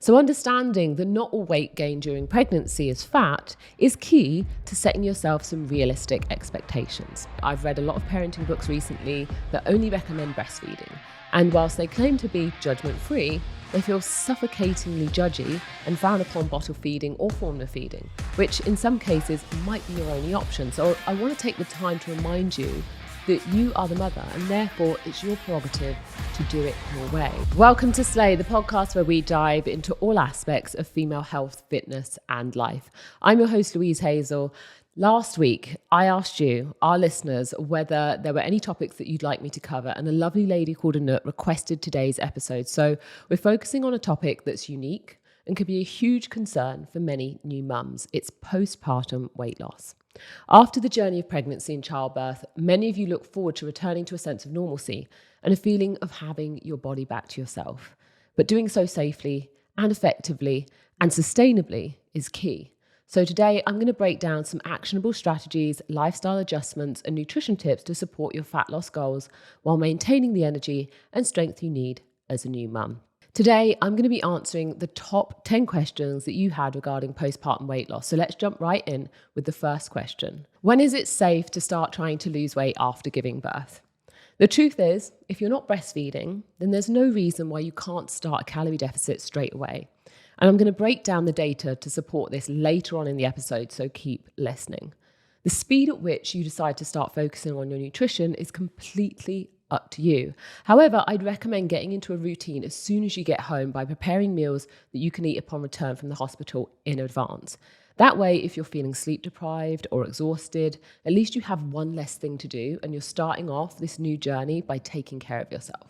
So understanding that not all weight gain during pregnancy is fat is key to setting yourself some realistic expectations. I've read a lot of parenting books recently that only recommend breastfeeding. And whilst they claim to be judgment-free, they feel suffocatingly judgy and frown upon bottle feeding or formula feeding, which in some cases might be your only option. So I want to take the time to remind you that you are the mother and therefore it's your prerogative to do it your way. Welcome to Slay, the podcast where we dive into all aspects of female health, fitness and life. I'm your host, Louise Hazel. Last week, I asked you, our listeners, whether there were any topics that you'd like me to cover, and a lovely lady called Anut requested today's episode. So we're focusing on a topic that's unique and could be a huge concern for many new mums. It's postpartum weight loss. After the journey of pregnancy and childbirth, many of you look forward to returning to a sense of normalcy and a feeling of having your body back to yourself. But doing so safely and effectively and sustainably is key. So today I'm going to break down some actionable strategies, lifestyle adjustments and nutrition tips to support your fat loss goals while maintaining the energy and strength you need as a new mum. Today, I'm going to be answering the top 10 questions that you had regarding postpartum weight loss. So let's jump right in with the first question. When is it safe to start trying to lose weight after giving birth? The truth is, if you're not breastfeeding, then there's no reason why you can't start a calorie deficit straight away. And I'm going to break down the data to support this later on in the episode, so keep listening. The speed at which you decide to start focusing on your nutrition is completely up to you. However, I'd recommend getting into a routine as soon as you get home by preparing meals that you can eat upon return from the hospital in advance. That way, if you're feeling sleep deprived or exhausted, at least you have one less thing to do and you're starting off this new journey by taking care of yourself.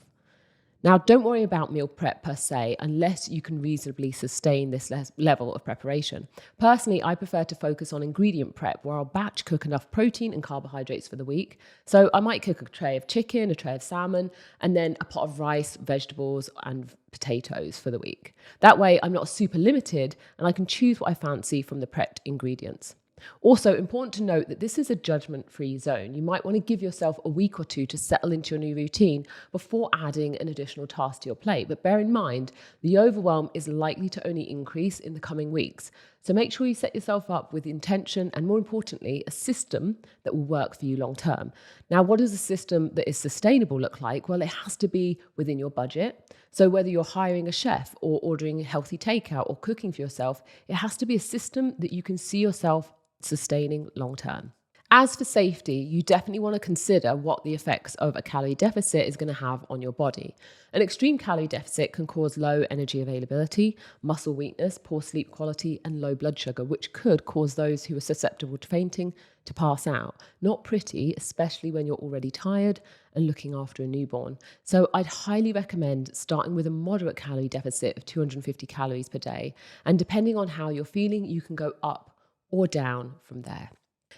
Now, don't worry about meal prep per se, unless you can reasonably sustain this level of preparation. Personally, I prefer to focus on ingredient prep, where I'll batch cook enough protein and carbohydrates for the week. So I might cook a tray of chicken, a tray of salmon, and then a pot of rice, vegetables, and potatoes for the week. That way, I'm not super limited, and I can choose what I fancy from the prepped ingredients. Also, important to note that this is a judgment-free zone. You might want to give yourself a week or two to settle into your new routine before adding an additional task to your plate. But bear in mind, the overwhelm is likely to only increase in the coming weeks. So make sure you set yourself up with intention and, more importantly, a system that will work for you long term. Now, what does a system that is sustainable look like? Well, it has to be within your budget. So whether you're hiring a chef or ordering healthy takeout or cooking for yourself, it has to be a system that you can see yourself sustaining long term. As for safety, you definitely want to consider what the effects of a calorie deficit is going to have on your body. An extreme calorie deficit can cause low energy availability, muscle weakness, poor sleep quality, and low blood sugar, which could cause those who are susceptible to fainting to pass out. Not pretty, especially when you're already tired and looking after a newborn. So I'd highly recommend starting with a moderate calorie deficit of 250 calories per day. And depending on how you're feeling, you can go up or down from there.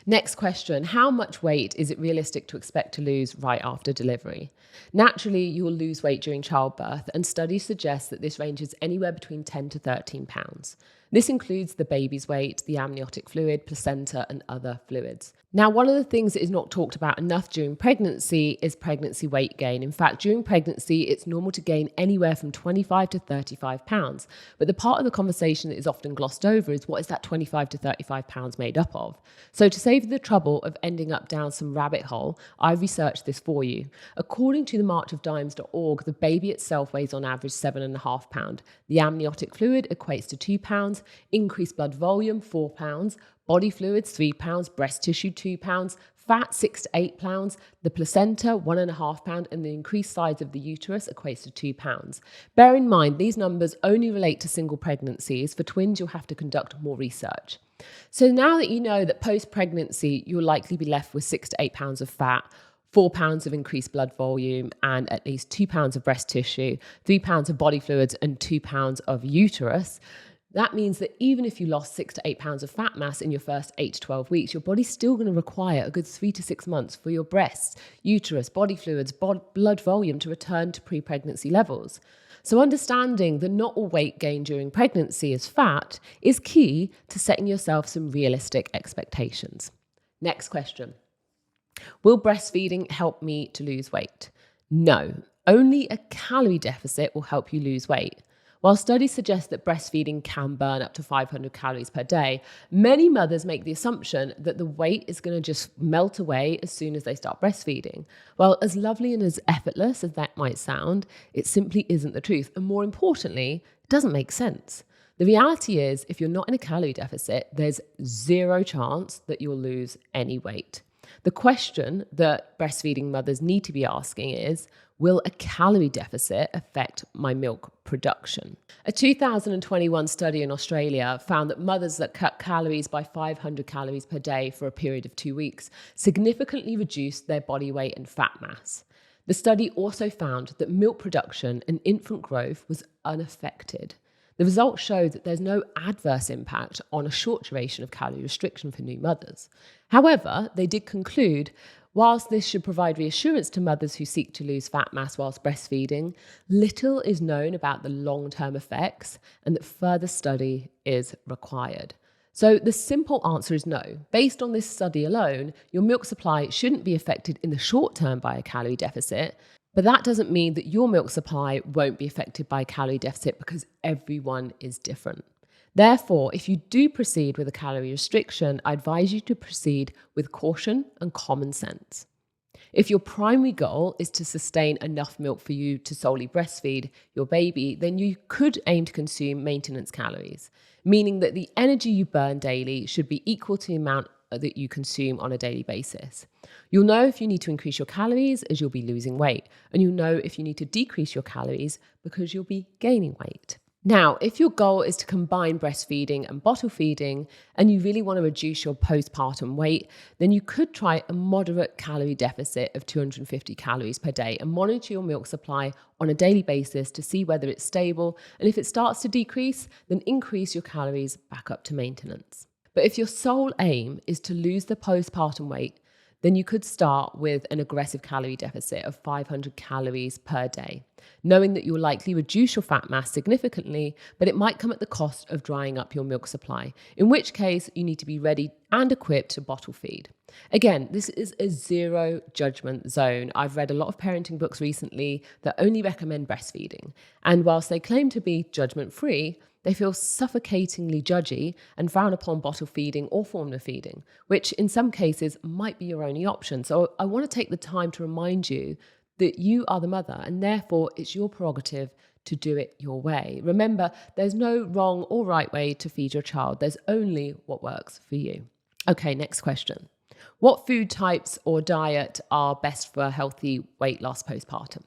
Next question, how much weight is it realistic to expect to lose right after delivery? Naturally, you will lose weight during childbirth, and studies suggest that this ranges anywhere between 10 to 13 pounds. This includes the baby's weight, the amniotic fluid, placenta, and other fluids. Now, one of the things that is not talked about enough during pregnancy is pregnancy weight gain. In fact, during pregnancy, it's normal to gain anywhere from 25 to 35 pounds. But the part of the conversation that is often glossed over is what is that 25 to 35 pounds made up of? So to save the trouble of ending up down some rabbit hole, I've researched this for you. According to the marchofdimes.org, the baby itself weighs on average 7.5 pounds. The amniotic fluid equates to 2 pounds, increased blood volume 4 pounds, body fluids 3 pounds, breast tissue 2 pounds, fat 6 to 8 pounds, the placenta 1.5 pounds, and the increased size of the uterus equates to 2 pounds. Bear in mind, these numbers only relate to single pregnancies. For twins, you'll have to conduct more research. So now that you know that post-pregnancy, you'll likely be left with 6 to 8 pounds of fat, 4 pounds of increased blood volume, and at least 2 pounds of breast tissue, 3 pounds of body fluids, and 2 pounds of uterus, that means that even if you lost 6 to 8 pounds of fat mass in your first 8 to 12 weeks, your body's still going to require a good 3 to 6 months for your breasts, uterus, body fluids, blood volume to return to pre-pregnancy levels. So understanding that not all weight gain during pregnancy is fat is key to setting yourself some realistic expectations. Next question. Will breastfeeding help me to lose weight? No, only a calorie deficit will help you lose weight. While studies suggest that breastfeeding can burn up to 500 calories per day, many mothers make the assumption that the weight is going to just melt away as soon as they start breastfeeding. Well, as lovely and as effortless as that might sound, it simply isn't the truth. And more importantly, it doesn't make sense. The reality is, if you're not in a calorie deficit, there's zero chance that you'll lose any weight. The question that breastfeeding mothers need to be asking is, will a calorie deficit affect my milk production? A 2021 study in Australia found that mothers that cut calories by 500 calories per day for a period of 2 weeks significantly reduced their body weight and fat mass. The study also found that milk production and infant growth was unaffected. The results showed that there's no adverse impact on a short duration of calorie restriction for new mothers. However, they did conclude, whilst this should provide reassurance to mothers who seek to lose fat mass whilst breastfeeding, little is known about the long-term effects and that further study is required. So the simple answer is no. Based on this study alone, your milk supply shouldn't be affected in the short term by a calorie deficit, but that doesn't mean that your milk supply won't be affected by a calorie deficit because everyone is different. Therefore, if you do proceed with a calorie restriction, I advise you to proceed with caution and common sense. If your primary goal is to sustain enough milk for you to solely breastfeed your baby, then you could aim to consume maintenance calories, meaning that the energy you burn daily should be equal to the amount that you consume on a daily basis. You'll know if you need to increase your calories as you'll be losing weight, and you'll know if you need to decrease your calories because you'll be gaining weight. Now, if your goal is to combine breastfeeding and bottle feeding, and you really want to reduce your postpartum weight, then you could try a moderate calorie deficit of 250 calories per day and monitor your milk supply on a daily basis to see whether it's stable. And if it starts to decrease, then increase your calories back up to maintenance. But if your sole aim is to lose the postpartum weight, then you could start with an aggressive calorie deficit of 500 calories per day, knowing that you'll likely reduce your fat mass significantly, but it might come at the cost of drying up your milk supply, in which case you need to be ready and equipped to bottle feed. Again, this is a zero judgment zone. I've read a lot of parenting books recently that only recommend breastfeeding, and whilst they claim to be judgment-free, they feel suffocatingly judgy and frown upon bottle feeding or formula feeding, which in some cases might be your only option. So I want to take the time to remind you that you are the mother and therefore it's your prerogative to do it your way. Remember, there's no wrong or right way to feed your child. There's only what works for you. Okay, next question. What food types or diet are best for healthy weight loss postpartum?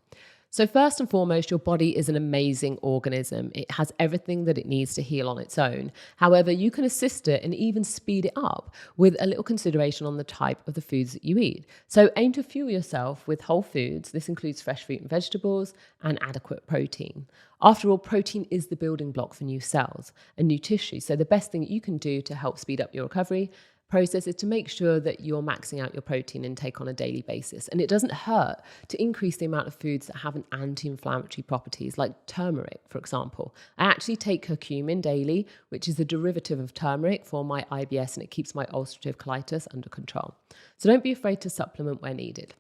So first and foremost, your body is an amazing organism. It has everything that it needs to heal on its own. However, you can assist it and even speed it up with a little consideration on the type of the foods that you eat. So aim to fuel yourself with whole foods. This includes fresh fruit and vegetables and adequate protein. After all, protein is the building block for new cells and new tissue. So the best thing that you can do to help speed up your recovery process is to make sure that you're maxing out your protein intake on a daily basis. And it doesn't hurt to increase the amount of foods that have an anti-inflammatory properties, like turmeric, for example. I actually take curcumin daily, which is a derivative of turmeric for my IBS, and it keeps my ulcerative colitis under control. So don't be afraid to supplement where needed.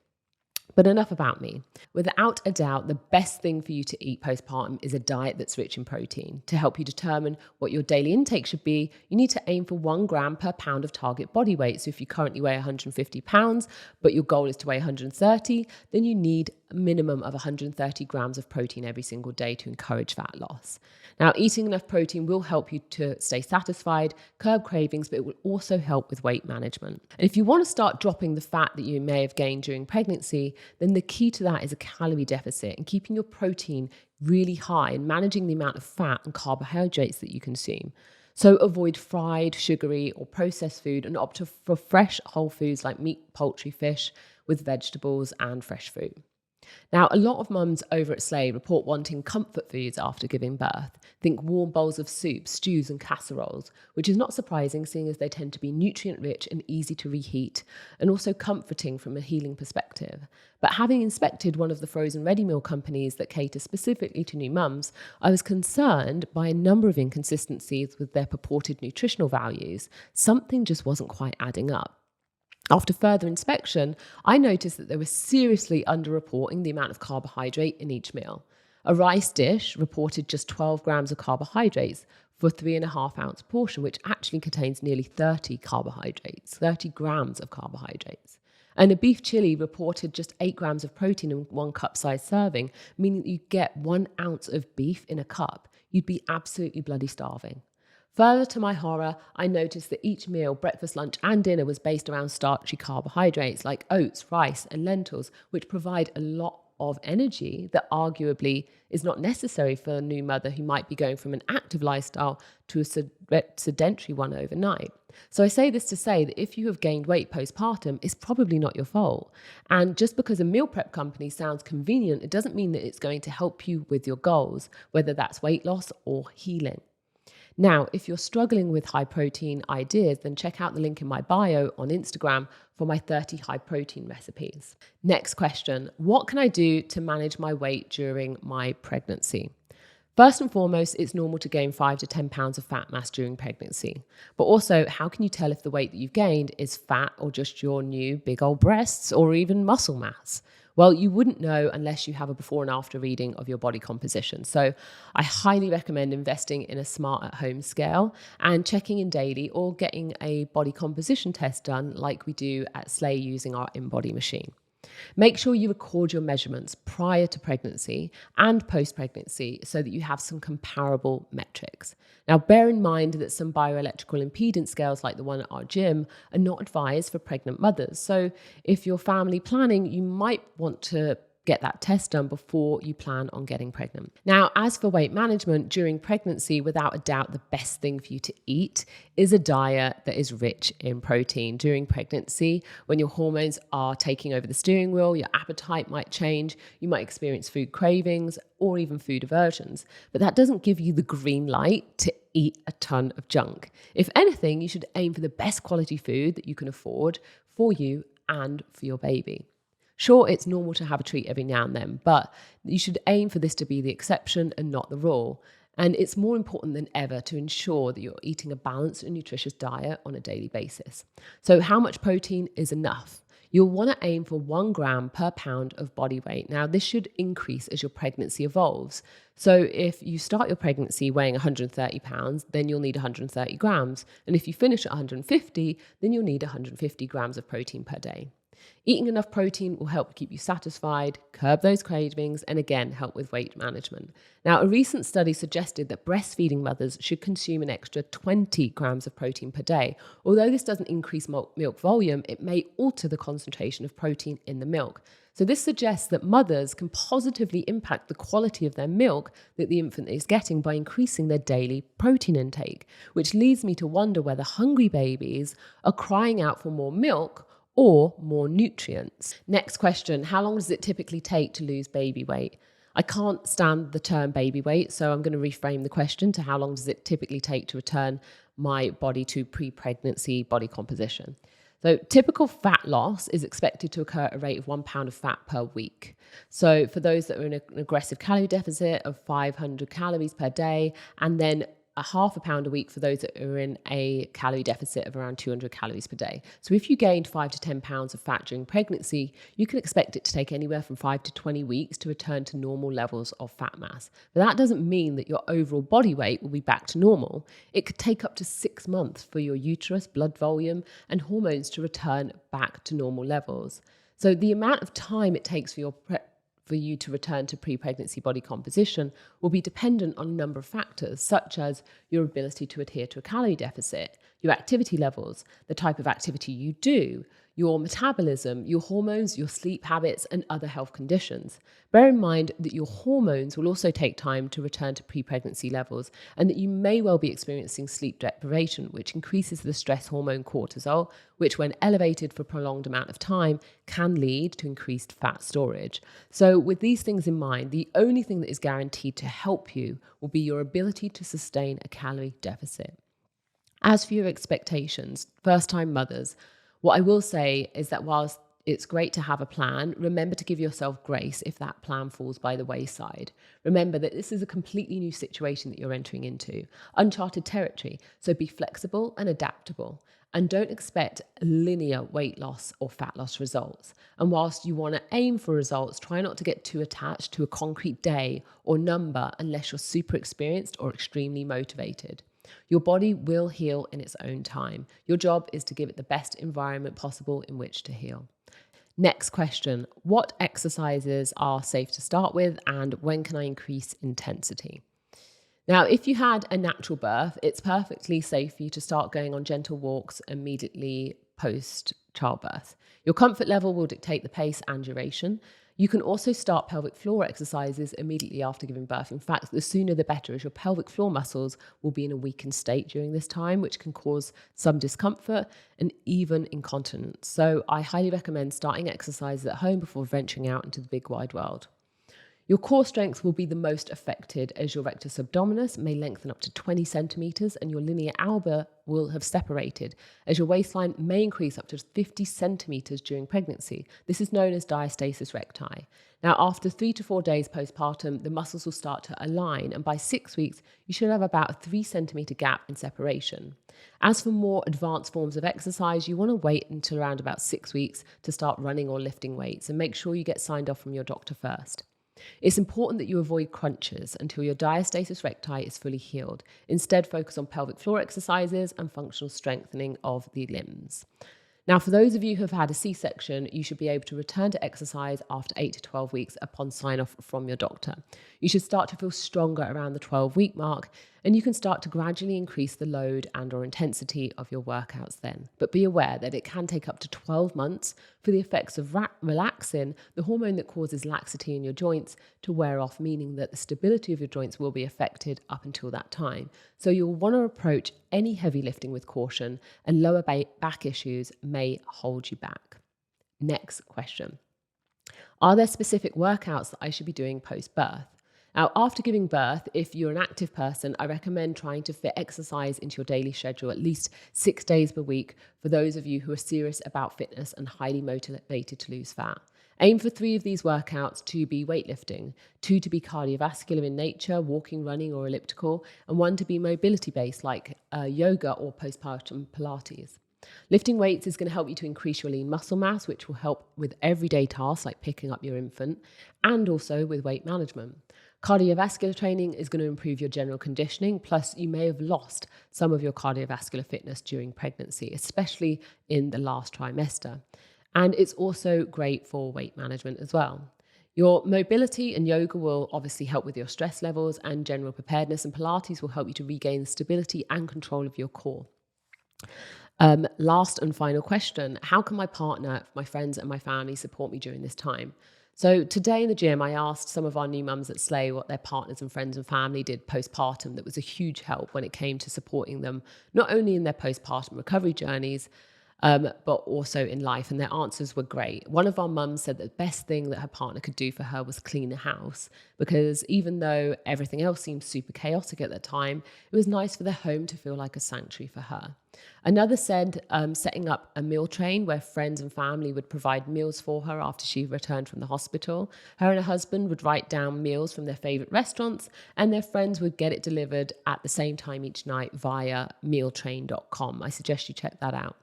But enough about me. Without a doubt, the best thing for you to eat postpartum is a diet that's rich in protein. To help you determine what your daily intake should be, you need to aim for 1 gram per pound of target body weight. So if you currently weigh 150 pounds, but your goal is to weigh 130, then you need a minimum of 130 grams of protein every single day to encourage fat loss. Now, eating enough protein will help you to stay satisfied, curb cravings, but it will also help with weight management. And if you want to start dropping the fat that you may have gained during pregnancy, then the key to that is a calorie deficit and keeping your protein really high and managing the amount of fat and carbohydrates that you consume. So avoid fried, sugary, or processed food and opt for fresh whole foods like meat, poultry, fish, with vegetables and fresh fruit. Now, a lot of mums over at Slay report wanting comfort foods after giving birth. Think warm bowls of soup, stews and casseroles, which is not surprising seeing as they tend to be nutrient-rich and easy to reheat, and also comforting from a healing perspective. But having inspected one of the frozen ready meal companies that cater specifically to new mums, I was concerned by a number of inconsistencies with their purported nutritional values. Something just wasn't quite adding up. After further inspection, I noticed that they were seriously underreporting the amount of carbohydrate in each meal. A rice dish reported just 12 grams of carbohydrates for a 3.5 ounce portion, which actually contains nearly 30 grams of carbohydrates. And a beef chili reported just 8 grams of protein in 1 cup-sized serving, meaning that you get 1 ounce of beef in a cup. You'd be absolutely bloody starving. Further to my horror, I noticed that each meal, breakfast, lunch, and dinner, was based around starchy carbohydrates like oats, rice, and lentils, which provide a lot of energy that arguably is not necessary for a new mother who might be going from an active lifestyle to a sedentary one overnight. So I say this to say that if you have gained weight postpartum, it's probably not your fault. And just because a meal prep company sounds convenient, it doesn't mean that it's going to help you with your goals, whether that's weight loss or healing. Now, if you're struggling with high protein ideas, then check out the link in my bio on Instagram for my 30 high protein recipes. Next question, what can I do to manage my weight during my pregnancy? First and foremost, it's normal to gain 5 to 10 pounds of fat mass during pregnancy. But also, how can you tell if the weight that you've gained is fat or just your new big old breasts or even muscle mass? Well, you wouldn't know unless you have a before and after reading of your body composition. So I highly recommend investing in a smart at-home scale and checking in daily or getting a body composition test done like we do at Slay using our InBody machine. Make sure you record your measurements prior to pregnancy and post-pregnancy so that you have some comparable metrics. Now, bear in mind that some bioelectrical impedance scales like the one at our gym are not advised for pregnant mothers. So if you're family planning, you might want to get that test done before you plan on getting pregnant. Now, as for weight management during pregnancy, without a doubt, the best thing for you to eat is a diet that is rich in protein. During pregnancy, when your hormones are taking over the steering wheel, your appetite might change, you might experience food cravings or even food aversions, but that doesn't give you the green light to eat a ton of junk. If anything, you should aim for the best quality food that you can afford for you and for your baby. Sure, it's normal to have a treat every now and then, but you should aim for this to be the exception and not the rule. And it's more important than ever to ensure that you're eating a balanced and nutritious diet on a daily basis. So how much protein is enough? You'll want to aim for 1 gram per pound of body weight. Now, this should increase as your pregnancy evolves. So if you start your pregnancy weighing 130 pounds, then you'll need 130 grams. And if you finish at 150, then you'll need 150 grams of protein per day. Eating enough protein will help keep you satisfied, curb those cravings, and again, help with weight management. Now, a recent study suggested that breastfeeding mothers should consume an extra 20 grams of protein per day. Although this doesn't increase milk volume, it may alter the concentration of protein in the milk. So this suggests that mothers can positively impact the quality of their milk that the infant is getting by increasing their daily protein intake, which leads me to wonder whether hungry babies are crying out for more milk or more nutrients. Next question, how long does it typically take to lose baby weight? I can't stand the term baby weight, so I'm going to reframe the question to how long does it typically take to return my body to pre-pregnancy body composition? So typical fat loss is expected to occur at a rate of 1 pound of fat per week. So for those that are in an aggressive calorie deficit of 500 calories per day, and then a half a pound a week for those that are in a calorie deficit of around 200 calories per day. So if you gained 5 to 10 pounds of fat during pregnancy, you can expect it to take anywhere from 5 to 20 weeks to return to normal levels of fat mass. But that doesn't mean that your overall body weight will be back to normal. It could take up to 6 months for your uterus, blood volume, and hormones to return back to normal levels. So the amount of time it takes for you to return to pre-pregnancy body composition will be dependent on a number of factors, such as your ability to adhere to a calorie deficit, your activity levels, the type of activity you do, your metabolism, your hormones, your sleep habits, and other health conditions. Bear in mind that your hormones will also take time to return to pre-pregnancy levels, and that you may well be experiencing sleep deprivation, which increases the stress hormone cortisol, which when elevated for a prolonged amount of time can lead to increased fat storage. So with these things in mind, the only thing that is guaranteed to help you will be your ability to sustain a calorie deficit. As for your expectations, first-time mothers, what I will say is that whilst it's great to have a plan, remember to give yourself grace if that plan falls by the wayside. Remember that this is a completely new situation that you're entering into, uncharted territory. So be flexible and adaptable. And don't expect linear weight loss or fat loss results. And whilst you want to aim for results, try not to get too attached to a concrete day or number unless you're super experienced or extremely motivated. Your body will heal in its own time. Your job is to give it the best environment possible in which to heal. Next question, what exercises are safe to start with and when can I increase intensity? Now, if you had a natural birth, it's perfectly safe for you to start going on gentle walks immediately post childbirth. Your comfort level will dictate the pace and duration. You can also start pelvic floor exercises immediately after giving birth. In fact, the sooner the better, as your pelvic floor muscles will be in a weakened state during this time, which can cause some discomfort and even incontinence. So I highly recommend starting exercises at home before venturing out into the big wide world. Your core strength will be the most affected as your rectus abdominis may lengthen up to 20 centimeters and your linea alba will have separated as your waistline may increase up to 50 centimeters during pregnancy. This is known as diastasis recti. Now, after 3 to 4 days postpartum, the muscles will start to align and by 6 weeks, you should have about a 3 centimeter gap in separation. As for more advanced forms of exercise, you want to wait until around about 6 weeks to start running or lifting weights and make sure you get signed off from your doctor first. It's important that you avoid crunches until your diastasis recti is fully healed. Instead, focus on pelvic floor exercises and functional strengthening of the limbs. Now, for those of you who have had a C-section, you should be able to return to exercise after 8 to 12 weeks upon sign-off from your doctor. You should start to feel stronger around the 12-week mark, and you can start to gradually increase the load and or intensity of your workouts then. But be aware that it can take up to 12 months for the effects of relaxin, the hormone that causes laxity in your joints, to wear off, meaning that the stability of your joints will be affected up until that time. So you'll want to approach any heavy lifting with caution, and lower back issues may hold you back. Next question. Are there specific workouts that I should be doing post-birth? Now, after giving birth, if you're an active person, I recommend trying to fit exercise into your daily schedule at least 6 days per week for those of you who are serious about fitness and highly motivated to lose fat. Aim for 3 of these workouts to be weightlifting, 2 to be cardiovascular in nature, walking, running, or elliptical, and 1 to be mobility-based like yoga or postpartum Pilates. Lifting weights is going to help you to increase your lean muscle mass, which will help with everyday tasks like picking up your infant, and also with weight management. Cardiovascular training is going to improve your general conditioning, plus you may have lost some of your cardiovascular fitness during pregnancy, especially in the last trimester. And it's also great for weight management as well. Your mobility and yoga will obviously help with your stress levels and general preparedness, and Pilates will help you to regain stability and control of your core. Last and final question, how can my partner, my friends and my family support me during this time? So today in the gym, I asked some of our new mums at Slay what their partners and friends and family did postpartum that was a huge help when it came to supporting them, not only in their postpartum recovery journeys, but also in life. And their answers were great. One of our mums said that the best thing that her partner could do for her was clean the house, because even though everything else seemed super chaotic at the time, it was nice for their home to feel like a sanctuary for her. Another said setting up a meal train where friends and family would provide meals for her after she returned from the hospital. Her and her husband would write down meals from their favorite restaurants, and their friends would get it delivered at the same time each night via mealtrain.com. I suggest you check that out.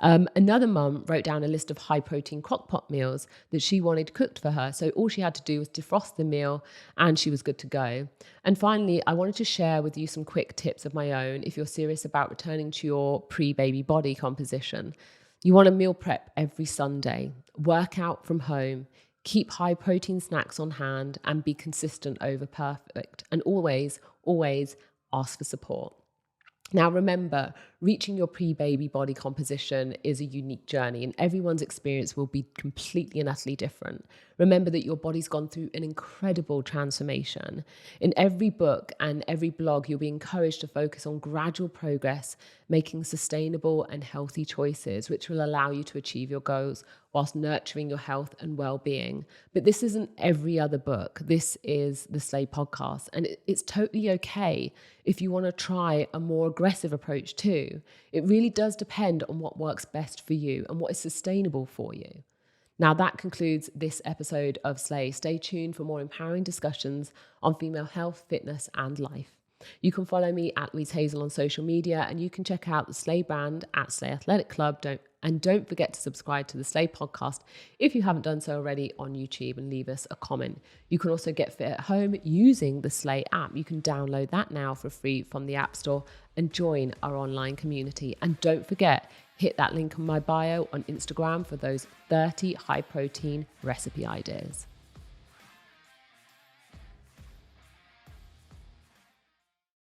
Another mum wrote down a list of high-protein crock-pot meals that she wanted cooked for her. So all she had to do was defrost the meal and she was good to go. And finally, I wanted to share with you some quick tips of my own if you're serious about returning to your pre-baby body composition. You want to meal prep every Sunday, work out from home, keep high-protein snacks on hand, and be consistent over perfect. And always, always ask for support. Now, remember, reaching your pre-baby body composition is a unique journey, and everyone's experience will be completely and utterly different. Remember that your body's gone through an incredible transformation. In every book and every blog, you'll be encouraged to focus on gradual progress, making sustainable and healthy choices, which will allow you to achieve your goals whilst nurturing your health and well-being. But this isn't every other book. This is the Slay podcast, and it's totally okay if you want to try a more aggressive approach too. It really does depend on what works best for you and what is sustainable for you. Now, that concludes this episode of Slay. Stay tuned for more empowering discussions on female health, fitness, and life. You can follow me at Louise Hazel on social media, and you can check out the Slay brand at Slay Athletic Club. Don't forget to subscribe to the Slay podcast if you haven't done so already on YouTube, and leave us a comment. You can also get fit at home using the Slay app. You can download that now for free from the App Store and join our online community. And don't forget, hit that link in my bio on Instagram for those 30 high protein recipe ideas.